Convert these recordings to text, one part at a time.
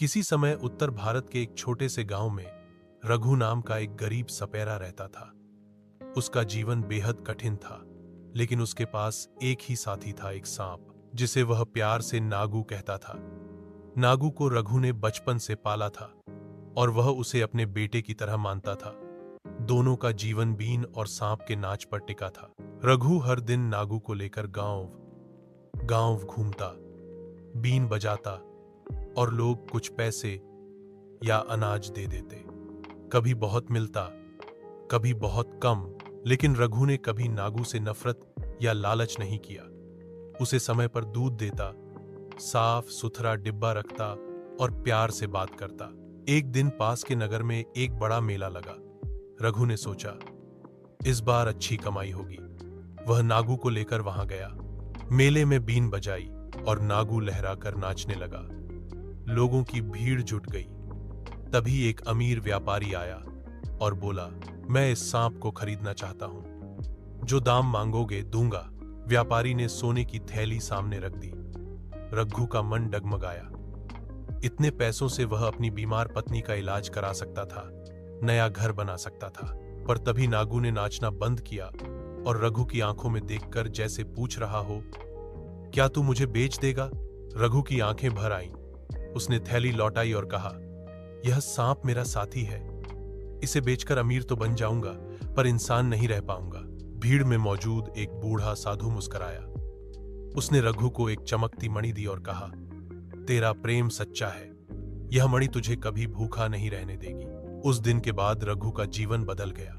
किसी समय उत्तर भारत के एक छोटे से गांव में रघु नाम का एक गरीब सपेरा रहता था। उसका जीवन बेहद कठिन था, लेकिन उसके पास एक ही साथी था, एक सांप, जिसे वह प्यार से नागू कहता था। नागू को रघु ने बचपन से पाला था और वह उसे अपने बेटे की तरह मानता था। दोनों का जीवन बीन और सांप के नाच पर टिका था। रघु हर दिन नागू को लेकर गांव गांव घूमता, बीन बजाता और लोग कुछ पैसे या अनाज दे देते। कभी बहुत मिलता, कभी बहुत कम, लेकिन रघु ने कभी नागू से नफरत या लालच नहीं किया। उसे समय पर दूध देता, साफ सुथरा डिब्बा रखता और प्यार से बात करता। एक दिन पास के नगर में एक बड़ा मेला लगा। रघु ने सोचा, इस बार अच्छी कमाई होगी। वह नागू को लेकर वहां गया। मेले में बीन बजाई और नागू लहराकर नाचने लगा। लोगों की भीड़ जुट गई। तभी एक अमीर व्यापारी आया और बोला, मैं इस सांप को खरीदना चाहता हूं। जो दाम मांगोगे दूंगा। व्यापारी ने सोने की थैली सामने रख दी। रघु का मन डगमगाया। इतने पैसों से वह अपनी बीमार पत्नी का इलाज करा सकता था, नया घर बना सकता था। पर तभी नागू ने नाचना बंद किया और रघु की आंखों में देखकर जैसे पूछ रहा हो, क्या तू मुझे बेच देगा? रघु की आंखें भर आईं। उसने थैली लौटाई और कहा, यह सांप मेरा साथी है। इसे बेचकर अमीर तो बन जाऊंगा, पर इंसान नहीं रह पाऊंगा। भीड़ में मौजूद एक बूढ़ा साधु मुस्कुराया। उसने रघु को एक चमकती मणि दी और कहा, तेरा प्रेम सच्चा है। यह मणि तुझे कभी भूखा नहीं रहने देगी। उस दिन के बाद रघु का जीवन बदल गया।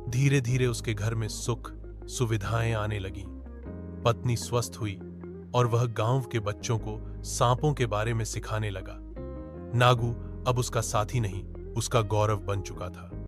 धीरे धीरे उसके घर में सुख सुविधाएं आने लगी। पत्नी स्वस्थ हुई और वह गांव के बच्चों को सांपों के बारे में सिखाने लगा। नागू अब उसका साथी नहीं, उसका गौरव बन चुका था।